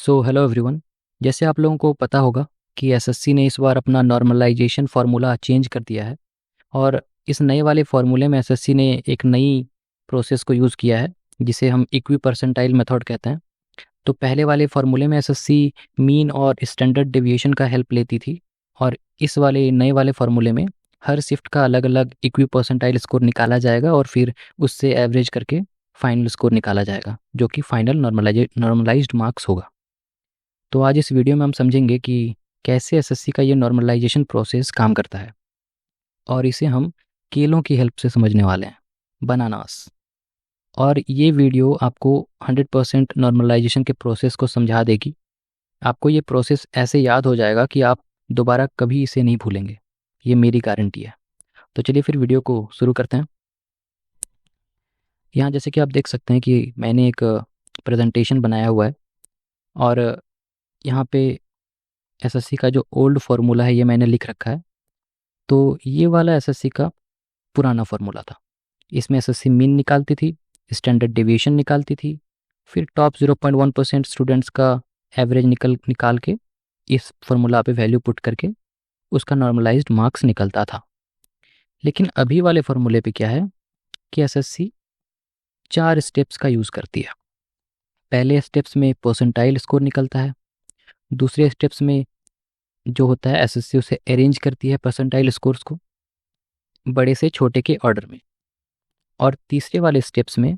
So hello everyone. जैसे आप लोगों को पता होगा कि एसएससी ने इस बार अपना नॉर्मलाइजेशन फार्मूला चेंज कर दिया है। और इस नए वाले फार्मूले में एसएससी ने एक नई प्रोसेस को यूज़ किया है जिसे हम इक्वी परसेंटाइल मेथड कहते हैं। तो पहले वाले फार्मूले में एसएससी मीन और स्टैंडर्ड डेविएशन का हेल्प लेती थी, और इस वाले नए वाले फार्मूले में हर शिफ्ट का अलग अलग इक्वी परसेंटाइल स्कोर निकाला जाएगा और फिर उससे एवरेज करके फाइनल स्कोर निकाला जाएगा जो कि फाइनल नॉर्मलाइज्ड मार्क्स होगा। तो आज इस वीडियो में हम समझेंगे कि कैसे एसएससी का ये नॉर्मलाइजेशन प्रोसेस काम करता है, और इसे हम केलों की हेल्प से समझने वाले हैं, बनानास। और ये वीडियो आपको 100% नॉर्मलाइजेशन के प्रोसेस को समझा देगी। आपको ये प्रोसेस ऐसे याद हो जाएगा कि आप दोबारा कभी इसे नहीं भूलेंगे, ये मेरी गारंटी है। तो चलिए फिर वीडियो को शुरू करते हैं। यहाँ जैसे कि आप देख सकते हैं कि मैंने एक प्रेजेंटेशन बनाया हुआ है, और यहाँ पे एसएससी का जो ओल्ड फार्मूला है ये मैंने लिख रखा है। तो ये वाला एसएससी का पुराना फार्मूला था। इसमें एसएससी मीन निकालती थी, स्टैंडर्ड डेविएशन निकालती थी, फिर टॉप 0.1% स्टूडेंट्स का एवरेज निकाल के इस फार्मूला पे वैल्यू पुट करके उसका नॉर्मलाइज्ड मार्क्स निकलता था। लेकिन अभी वाले फार्मूले पे क्या है कि एसएससी 4 स्टेप्स का यूज़ करती है। पहले स्टेप्स में परसेंटाइल स्कोर निकलता है, दूसरे स्टेप्स में जो होता है एसएससी उसे अरेंज करती है परसेंटाइल स्कोर्स को बड़े से छोटे के ऑर्डर में, और तीसरे वाले स्टेप्स में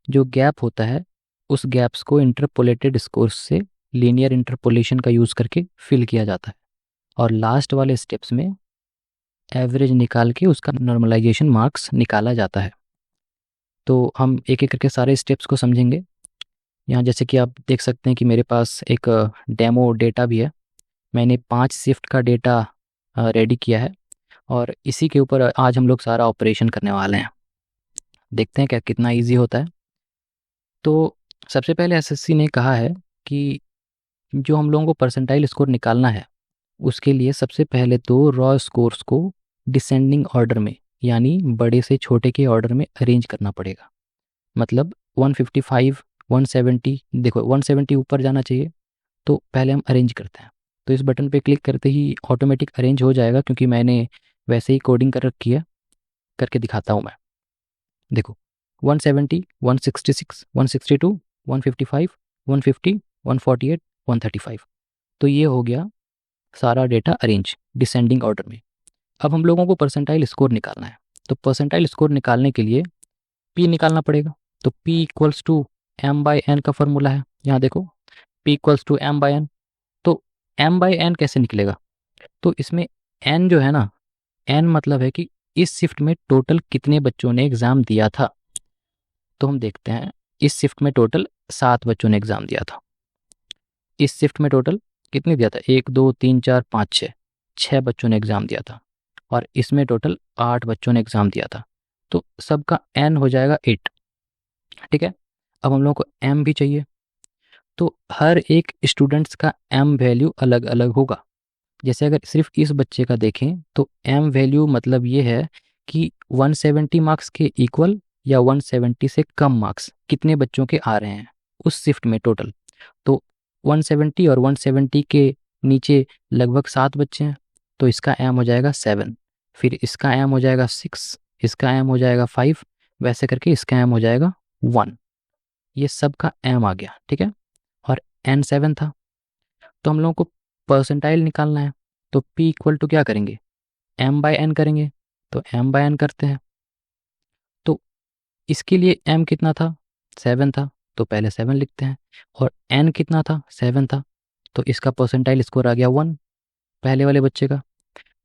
जो गैप होता है उस गैप्स को इंटरपोलेटेड स्कोर्स से लीनियर इंटरपोलेशन का यूज़ करके फिल किया जाता है, और लास्ट वाले स्टेप्स में एवरेज निकाल के उसका नॉर्मलाइजेशन मार्क्स निकाला जाता है। तो हम एक एक करके सारे स्टेप्स को समझेंगे। यहाँ जैसे कि आप देख सकते हैं कि मेरे पास एक डेमो डेटा भी है। मैंने 5 शिफ्ट का डेटा रेडी किया है, और इसी के ऊपर आज हम लोग सारा ऑपरेशन करने वाले हैं। देखते हैं क्या कितना इजी होता है। तो सबसे पहले एसएससी ने कहा है कि जो हम लोगों को परसेंटाइल स्कोर निकालना है उसके लिए सबसे पहले तो रॉ स्कोर्स को डिसेंडिंग ऑर्डर में, यानी बड़े से छोटे के ऑर्डर में अरेंज करना पड़ेगा। मतलब 155, 170, देखो 170 ऊपर जाना चाहिए, तो पहले हम अरेंज करते हैं। तो इस बटन पे क्लिक करते ही ऑटोमेटिक अरेंज हो जाएगा, क्योंकि मैंने वैसे ही कोडिंग कर रखी है। करके दिखाता हूँ मैं। देखो 170, 166, 162, 155, 150, 148, 135। तो ये हो गया सारा डेटा अरेंज डिसेंडिंग ऑर्डर में। अब हम लोगों को परसेंटाइल स्कोर निकालना है। तो परसेंटाइल स्कोर निकालने के लिए पी निकालना पड़ेगा। तो P equals to M by N का फॉर्मूला है। यहाँ देखो P equals to M by N. तो एम बाई एन कैसे निकलेगा? तो इसमें एन जो है ना, एन मतलब है कि इस शिफ्ट में टोटल कितने बच्चों ने एग्ज़ाम दिया था। तो हम देखते हैं, इस शिफ्ट में टोटल 7 बच्चों ने एग्ज़ाम दिया था। इस शिफ्ट में टोटल कितने दिया था? 1 2 3 4 5 6, 6 बच्चों ने एग्ज़ाम दिया था। और इसमें टोटल 8 बच्चों ने एग्ज़ाम दिया था। तो सबका एन हो जाएगा 8। ठीक है। अब हम लोगों को एम भी चाहिए। तो हर एक स्टूडेंट्स का एम वैल्यू अलग अलग होगा। जैसे अगर सिर्फ इस बच्चे का देखें तो एम वैल्यू मतलब ये है कि 170 मार्क्स के इक्वल या 170 से कम मार्क्स कितने बच्चों के आ रहे हैं उस शिफ्ट में टोटल। तो 170 और 170 के नीचे लगभग 7 बच्चे हैं, तो इसका एम हो जाएगा 7। फिर इसका एम हो जाएगा 6, इसका एम हो जाएगा 5, वैसे करके इसका एम हो जाएगा 1। ये सब का एम आ गया। ठीक है। और एन 7 था। तो हम लोगों को परसेंटाइल निकालना है। तो P इक्वल टू क्या करेंगे? एम बाई एन करेंगे। तो एम बाई एन करते हैं। तो इसके लिए एम कितना था? 7 था। तो पहले 7 लिखते हैं। और एन कितना था? 7 था। तो इसका परसेंटाइल स्कोर आ गया 1 पहले वाले बच्चे का।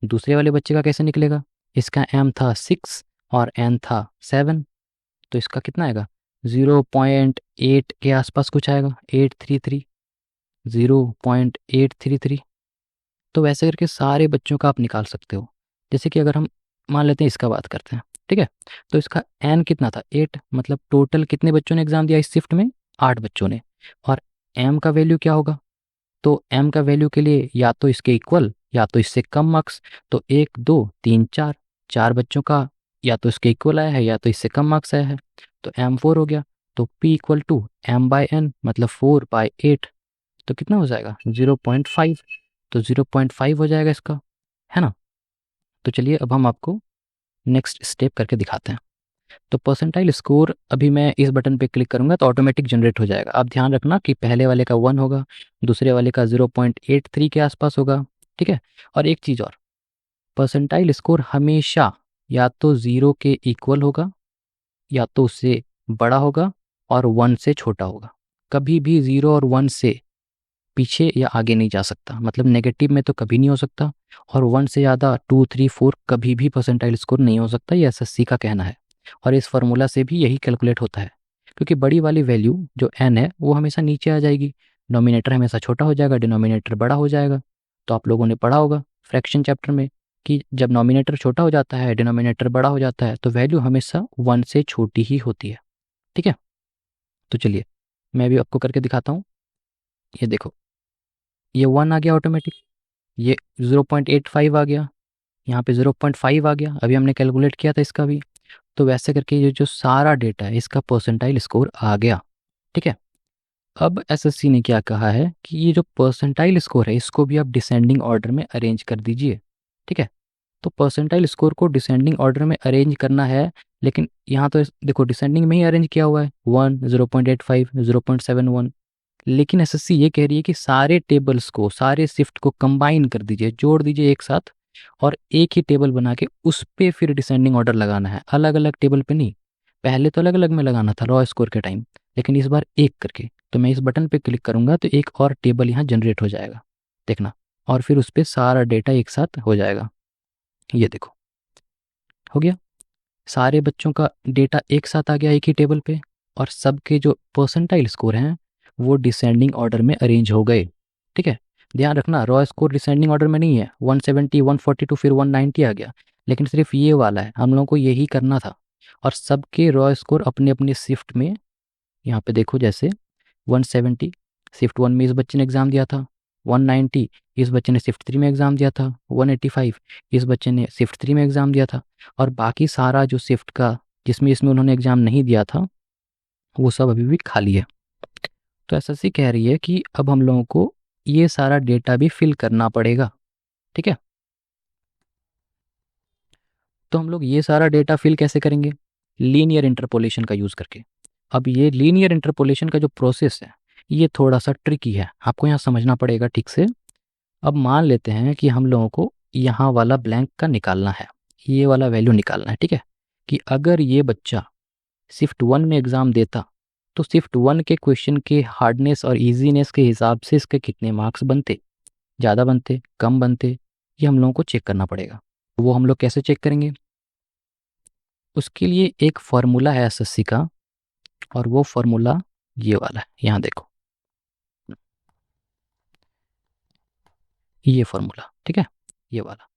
दूसरे वाले बच्चे का कैसे निकलेगा? इसका एम था 6 और एन था 7। तो इसका कितना आएगा? 0.8 के आसपास कुछ आएगा। 833, 0.833। तो वैसे करके सारे बच्चों का आप निकाल सकते हो। जैसे कि अगर हम मान लेते हैं इसका बात करते हैं। ठीक है। तो इसका एन कितना था? 8। मतलब टोटल कितने बच्चों ने एग्जाम दिया इस शिफ्ट में? 8 बच्चों ने। और एम का वैल्यू क्या होगा? तो एम का वैल्यू के लिए या तो इसके इक्वल या तो इससे कम मार्क्स। तो 1 2 3 4, 4 बच्चों का या तो इसके इक्वल आया है या तो इससे कम मार्क्स आया है। तो एम 4 हो गया। तो P equal to M by N मतलब 4/8। तो कितना हो जाएगा 0.5, तो 0.5 हो जाएगा इसका, है ना। तो चलिए अब हम आपको नेक्स्ट स्टेप करके दिखाते हैं। तो परसेंटाइल स्कोर अभी मैं इस बटन पे क्लिक करूंगा तो ऑटोमेटिक जनरेट हो जाएगा। आप ध्यान रखना कि पहले वाले का 1 होगा, दूसरे वाले का 0.83 के आसपास होगा, ठीक है। और एक चीज़ और, परसेंटाइल स्कोर हमेशा या तो 0 के इक्वल होगा या तो उससे बड़ा होगा और 1 से छोटा होगा। कभी भी 0 और 1 से पीछे या आगे नहीं जा सकता, मतलब नेगेटिव में तो कभी नहीं हो सकता, और 1 से ज़्यादा 2, 3, 4 कभी भी परसेंटाइल स्कोर नहीं हो सकता, ये एसएससी का कहना है। और इस फार्मूला से भी यही कैलकुलेट होता है, क्योंकि बड़ी वाली वैल्यू जो n है वो हमेशा नीचे आ जाएगी, डोमिनेटर हमेशा छोटा हो जाएगा, डिनोमिनेटर बड़ा हो जाएगा। तो आप लोगों ने पढ़ा होगा फ्रैक्शन चैप्टर में कि जब नोमिनेटर छोटा हो जाता है, डिनोमिनेटर बड़ा हो जाता है, तो वैल्यू हमेशा 1 से छोटी ही होती है, ठीक है। तो चलिए मैं भी आपको करके दिखाता हूँ। ये देखो, ये 1 आ गया ऑटोमेटिक, ये 0.85 आ गया, यहाँ पे 0.5 आ गया, अभी हमने कैलकुलेट किया था इसका भी। तो वैसे करके ये जो सारा डेटा है इसका परसेंटाइल स्कोर आ गया, ठीक है। अब एसएससी ने क्या कहा है कि ये जो परसेंटाइल स्कोर है इसको भी आप डिसेंडिंग ऑर्डर में अरेंज कर दीजिए, ठीक है। तो परसेंटाइल स्कोर को डिसेंडिंग ऑर्डर में अरेंज करना है, लेकिन यहाँ तो देखो डिसेंडिंग में ही अरेंज किया हुआ है, 1, 0.85, 0.71। लेकिन एसएससी ये कह रही है कि सारे टेबल्स को, सारे शिफ्ट को कंबाइन कर दीजिए, जोड़ दीजिए एक साथ, और एक ही टेबल बना के उस पे फिर डिसेंडिंग ऑर्डर लगाना है, अलग अलग टेबल पे नहीं। पहले तो अलग अलग में लगाना था रॉ स्कोर के टाइम, लेकिन इस बार एक करके। तो मैं इस बटन पे क्लिक करूंगा तो एक और टेबल यहाँ जनरेट हो जाएगा, देखना, और फिर उस पर सारा डेटा एक साथ हो जाएगा। ये देखो हो गया, सारे बच्चों का डेटा एक साथ आ गया एक ही टेबल पे, और सबके जो परसेंटाइल स्कोर हैं वो डिसेंडिंग ऑर्डर में अरेंज हो गए, ठीक है। ध्यान रखना रॉ स्कोर डिसेंडिंग ऑर्डर में नहीं है, 170, 142 फिर 190 आ गया, लेकिन सिर्फ ये वाला है, हम लोगों को यही करना था। और सबके रॉ स्कोर अपने अपने शिफ्ट में, यहाँ पे देखो जैसे 170 शिफ्ट 1 में इस बच्चे ने एग्ज़ाम दिया था, 190 इस बच्चे ने शिफ्ट 3 में एग्ज़ाम दिया था, 185 इस बच्चे ने शिफ्ट 3 में एग्ज़ाम दिया था, और बाकी सारा जो शिफ्ट का जिसमें इसमें उन्होंने एग्ज़ाम नहीं दिया था वो सब अभी भी खाली है। तो एसएससी कह रही है कि अब हम लोगों को ये सारा डेटा भी फिल करना पड़ेगा, ठीक है। तो हम लोग ये सारा डेटा फिल कैसे करेंगे, लीनियर इंटरपोलेशन का यूज़ करके। अब ये लीनियर इंटरपोलेशन का जो प्रोसेस है ये थोड़ा सा ट्रिकी है, आपको यहाँ समझना पड़ेगा ठीक से। अब मान लेते हैं कि हम लोगों को यहाँ वाला ब्लैंक का निकालना है, ये वाला वैल्यू निकालना है, ठीक है। कि अगर ये बच्चा शिफ्ट 1 में एग्ज़ाम देता तो शिफ्ट 1 के क्वेश्चन के हार्डनेस और इजीनेस के हिसाब से इसके कितने मार्क्स बनते, ज़्यादा बनते, कम बनते, ये हम लोगों को चेक करना पड़ेगा। वो हम लोग कैसे चेक करेंगे, उसके लिए एक फार्मूला है एसएससी का, और वो फार्मूला ये वाला है, यहाँ देखो ये फार्मूला, ठीक है, ये वाला।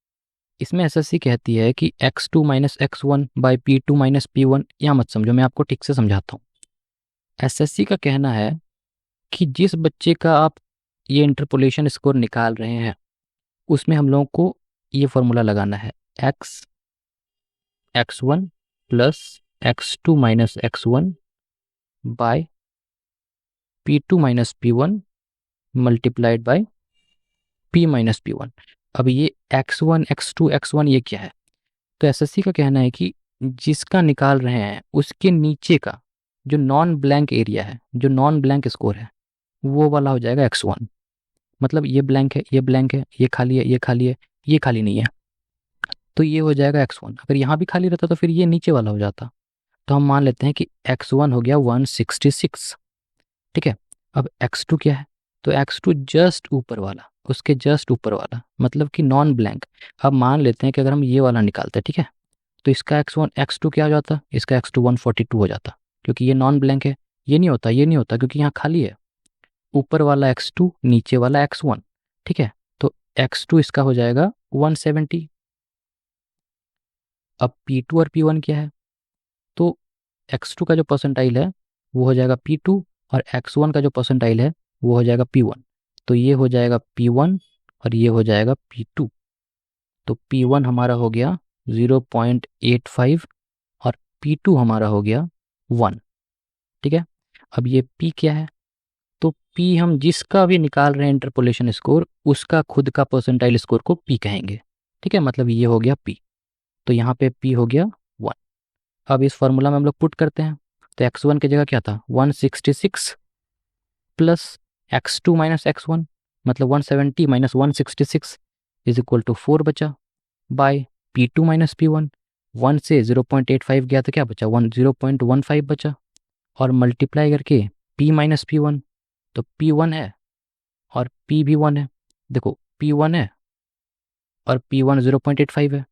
इसमें एसएससी कहती है कि x2 minus x1 by p2 minus p1, यहाँ मत समझो, मैं आपको ठीक से समझाता हूँ। एसएससी का कहना है कि जिस बच्चे का आप ये इंटरपोलेशन स्कोर निकाल रहे हैं उसमें हम लोगों को ये फार्मूला लगाना है, x1 plus x2 minus x1 by p2 minus p1 multiplied by p minus p1। अब ये x1, x2, x1 ये क्या है, तो एसएससी का कहना है कि जिसका निकाल रहे हैं उसके नीचे का जो नॉन ब्लैंक एरिया है, जो नॉन ब्लैंक स्कोर है, वो वाला हो जाएगा x1। मतलब ये ब्लैंक है, ये ब्लैंक है, ये खाली है, ये खाली है, ये खाली नहीं है, तो ये हो जाएगा x1। अगर यहाँ भी खाली रहता तो फिर ये नीचे वाला हो जाता। तो हम मान लेते हैं कि x1 हो गया 166, ठीक है। अब x2 क्या है, तो x2 जस्ट ऊपर वाला, उसके जस्ट ऊपर वाला, मतलब कि नॉन ब्लैंक। अब मान लेते हैं कि अगर हम ये वाला निकालते हैं, ठीक है, तो इसका x1 x2 क्या हो जाता, इसका x2 142 हो जाता, क्योंकि ये नॉन ब्लैंक है। ये नहीं होता, ये नहीं होता, क्योंकि यहाँ खाली है, ऊपर वाला x2 नीचे वाला x1, ठीक है। तो x2 इसका हो जाएगा 170। अब p2 और p1 क्या है, तो x2 का जो परसेंटाइल है वो हो जाएगा p2, और x1 का जो परसेंटाइल है वो हो जाएगा p1। तो ये हो जाएगा p1 और ये हो जाएगा p2। तो p1 हमारा हो गया 0.85 और p2 हमारा हो गया 1, ठीक है। अब ये p क्या है, तो पी हम जिसका भी निकाल रहे हैं इंटरपोलेशन स्कोर, उसका खुद का परसेंटाइल स्कोर को पी कहेंगे। ठीक है, मतलब ये हो गया पी। तो यहाँ पे पी हो गया 1। अब इस फॉर्मूला में हम लोग पुट करते हैं। तो x1 की जगह क्या था, 166 प्लस x2 माइनस x1, मतलब 170 माइनस 166 इज इक्वल टू 4 बचा, बाय P2 माइनस P1। 1 से 0.85 गया तो क्या बचा, 0.15 बचा, और मल्टीप्लाई करके P माइनस P1, तो P1 है और P भी 1 है। देखो P1 है और P1 0.85 है,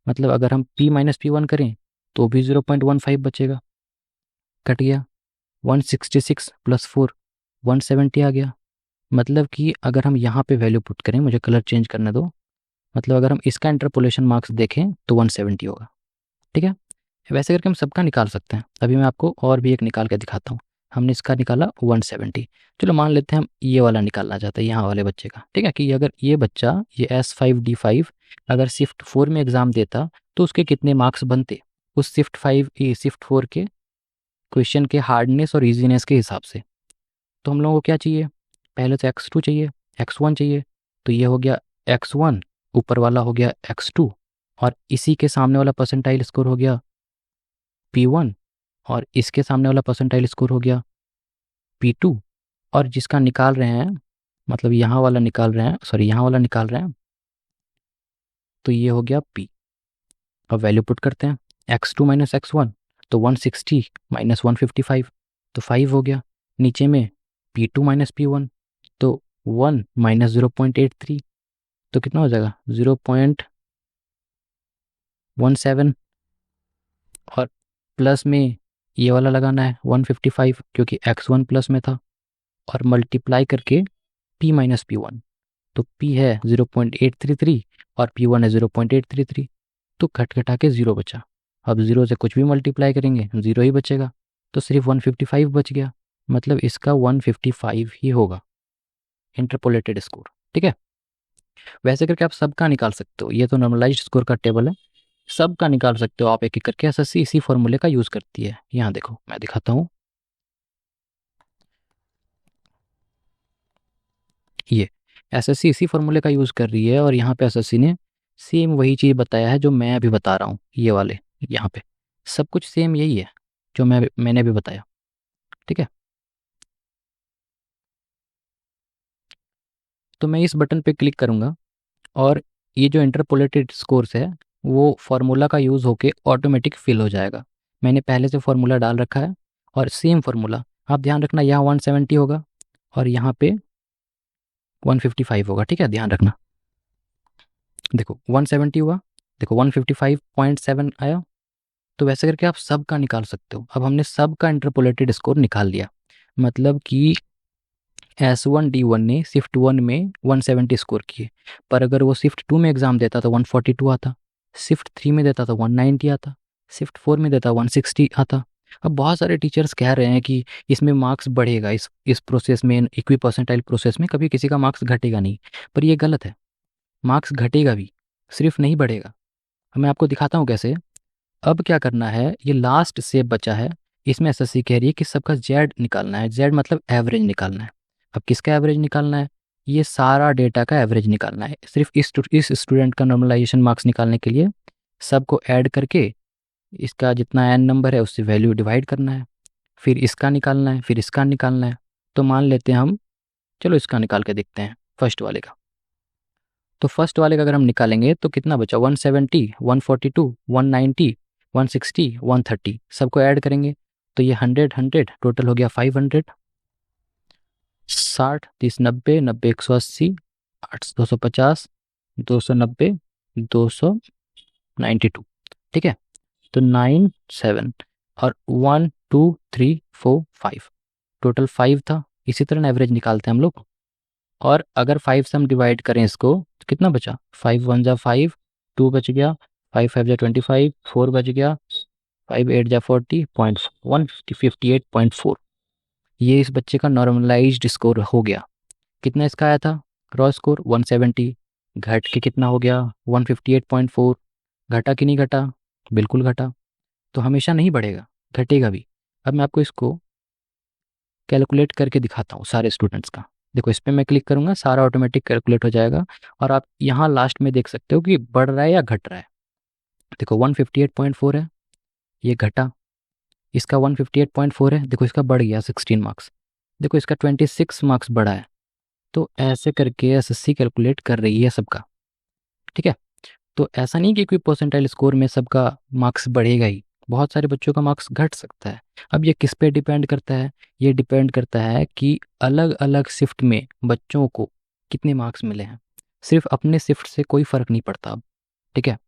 मतलब अगर हम P माइनस P1 करें तो भी 0.15 बचेगा। कट गया 166 प्लस 4, 170 आ गया। मतलब कि अगर हम यहाँ पे वैल्यू पुट करें, मुझे कलर चेंज करने दो, मतलब अगर हम इसका इंटरपोलेशन मार्क्स देखें तो 170 होगा। ठीक है, वैसे करके हम सबका निकाल सकते हैं। अभी मैं आपको और भी एक निकाल के दिखाता हूँ। हमने इसका निकाला 170। चलो मान लेते हैं हम ये वाला निकालना चाहते हैं, यहाँ वाले बच्चे का। ठीक है, कि अगर ये बच्चा ये S5D5 अगर शिफ्ट 4 में एग्जाम देता तो उसके कितने मार्क्स बनते, उस शिफ्ट 4 के क्वेश्चन के हार्डनेस और इजीनेस के हिसाब से। तो हम लोगों को क्या चाहिए, पहले तो x2 चाहिए, x1 चाहिए। तो ये हो गया x1, ऊपर वाला हो गया x2, और इसी के सामने वाला परसेंटाइल स्कोर हो गया P1, और इसके सामने वाला परसेंटाइल स्कोर हो गया P2। और जिसका निकाल रहे हैं, मतलब यहाँ वाला निकाल रहे हैं, सॉरी यहाँ वाला निकाल रहे हैं, तो ये हो गया P। अब वैल्यू पुट करते हैं, x2 माइनस x1, तो 160 माइनस 155, तो 5 हो गया। नीचे में P2 माइनस P1, तो 1 माइनस 0.83, तो कितना हो जाएगा 0.17, और प्लस में ये वाला लगाना है 155 क्योंकि x1 प्लस में था, और मल्टीप्लाई करके P माइनस P1, तो P है 0.833 और P1 है 0.833, तो कट कटा के 0 बचा। अब 0 से कुछ भी मल्टीप्लाई करेंगे 0 ही बचेगा, तो सिर्फ 155 बच गया, मतलब इसका 155 ही होगा इंटरपोलेटेड स्कोर। ठीक है, वैसे करके आप सबका निकाल सकते हो, ये तो नॉर्मलाइज्ड स्कोर का टेबल है, सबका निकाल सकते हो आप एक एक करके। एसएससी इसी फॉर्मूले का यूज़ करती है। यहाँ देखो मैं दिखाता हूँ, ये एसएससी इसी फॉर्मूले का यूज़ कर रही है, और यहाँ पे एसएससी ने सेम वही चीज़ बताया है जो मैं अभी बता रहा हूँ। ये वाले यहाँ पे सब कुछ सेम यही है जो मैंने अभी बताया। ठीक है, तो मैं इस बटन पे क्लिक करूँगा और ये जो इंटरपोलेटेड स्कोर्स है वो फार्मूला का यूज़ होके ऑटोमेटिक फिल हो जाएगा। मैंने पहले से फार्मूला डाल रखा है, और सेम फार्मूला आप ध्यान रखना, यहाँ 170 होगा और यहाँ पे 155 होगा। ठीक है, ध्यान रखना, देखो 170 हुआ, देखो 155.7 आया। तो वैसे करके आप सब का निकाल सकते हो। अब हमने सब का इंटरपोलेटेड स्कोर निकाल लिया, मतलब कि S1D1 ने शिफ्ट 1 में 170 स्कोर किए, पर अगर वो शिफ्ट 2 में एग्जाम देता तो 142 आता, शिफ्ट 3 में देता तो 190 आता, शिफ्ट 4 में देता 160 आता। अब बहुत सारे टीचर्स कह रहे हैं कि इसमें मार्क्स बढ़ेगा, इस प्रोसेस में, इक्वी परसेंटाइल प्रोसेस में कभी किसी का मार्क्स घटेगा नहीं, पर ये गलत है। मार्क्स घटेगा भी, सिर्फ नहीं बढ़ेगा। अब मैं आपको दिखाता हूँ कैसे। अब क्या करना है, ये लास्ट से बचा है, इसमें एसएससी कह रही है कि सबका जेड निकालना है। जेड मतलब एवरेज निकालना है। अब किसका एवरेज निकालना है, ये सारा डेटा का एवरेज निकालना है। सिर्फ इस स्टूडेंट का नॉर्मलाइजेशन मार्क्स निकालने के लिए सबको ऐड करके इसका जितना एन नंबर है उससे वैल्यू डिवाइड करना है, फिर इसका निकालना है, फिर इसका निकालना है। तो मान लेते हैं हम, चलो इसका निकाल के देखते हैं, फर्स्ट वाले का। तो फर्स्ट वाले का अगर हम निकालेंगे तो कितना बचा, 170, 142, 190, 160, 130, सबको ऐड करेंगे तो ये 100 टोटल हो गया 500। 60, 30, 90, 90, 180, 8, 250, 290, 292। ठीक है, तो 9, 7 और 1, 2, 3, 4, 5, टोटल 5 था। इसी तरह एवरेज निकालते हैं हम लोग, और अगर 5 से हम डिवाइड करें इसको तो कितना बचा, 5 1 जा 5, 2 बच गया, 5 5 जा 25, 4 बच गया, 5 8 जा 40.158.4। ये इस बच्चे का नॉर्मलाइज्ड स्कोर हो गया। कितना इसका आया था रॉ स्कोर 170, घट के कितना हो गया 158.4। घटा कि नहीं घटा, बिल्कुल घटा। तो हमेशा नहीं बढ़ेगा, घटेगा भी। अब मैं आपको इसको कैलकुलेट करके दिखाता हूँ सारे स्टूडेंट्स का। देखो इस पे मैं क्लिक करूँगा, सारा ऑटोमेटिक कैलकुलेट हो जाएगा और आप यहाँ लास्ट में देख सकते हो कि बढ़ रहा है या घट रहा है। देखो 158.4 है, ये घटा। इसका 158.4 है, देखो इसका बढ़ गया 16 मार्क्स। देखो इसका 26 मार्क्स बढ़ा है। तो ऐसे करके एसएससी कैलकुलेट कर रही है सबका। ठीक है, तो ऐसा नहीं कि कोई परसेंटाइल स्कोर में सबका मार्क्स बढ़ेगा ही, बहुत सारे बच्चों का मार्क्स घट सकता है। अब ये किस पे डिपेंड करता है? ये डिपेंड करता है कि अलग अलग शिफ्ट में बच्चों को कितने मार्क्स मिले हैं। सिर्फ अपने शिफ्ट से कोई फ़र्क नहीं पड़ता अब। ठीक है,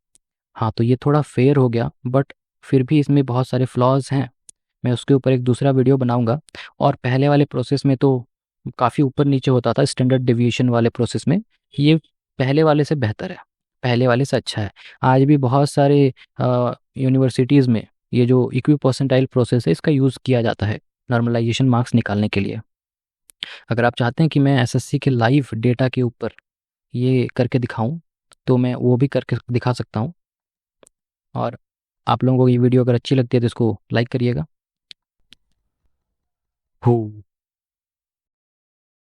हाँ तो ये थोड़ा फेयर हो गया, बट फिर भी इसमें बहुत सारे फ्लॉज हैं। मैं उसके ऊपर एक दूसरा वीडियो बनाऊंगा। और पहले वाले प्रोसेस में तो काफ़ी ऊपर नीचे होता था, स्टैंडर्ड डिवीएशन वाले प्रोसेस में। ये पहले वाले से बेहतर है, पहले वाले से अच्छा है। आज भी बहुत सारे यूनिवर्सिटीज़ में ये जो इक्वी परसेंटाइल प्रोसेस है इसका यूज़ किया जाता है नॉर्मलाइजेशन मार्क्स निकालने के लिए। अगर आप चाहते हैं कि मैं एसएससी के लाइव डेटा के ऊपर ये करके दिखाऊं तो मैं वो भी करके दिखा सकता हूं। और आप लोगों को ये वीडियो अगर अच्छी लगती है तो इसको लाइक करिएगा। हो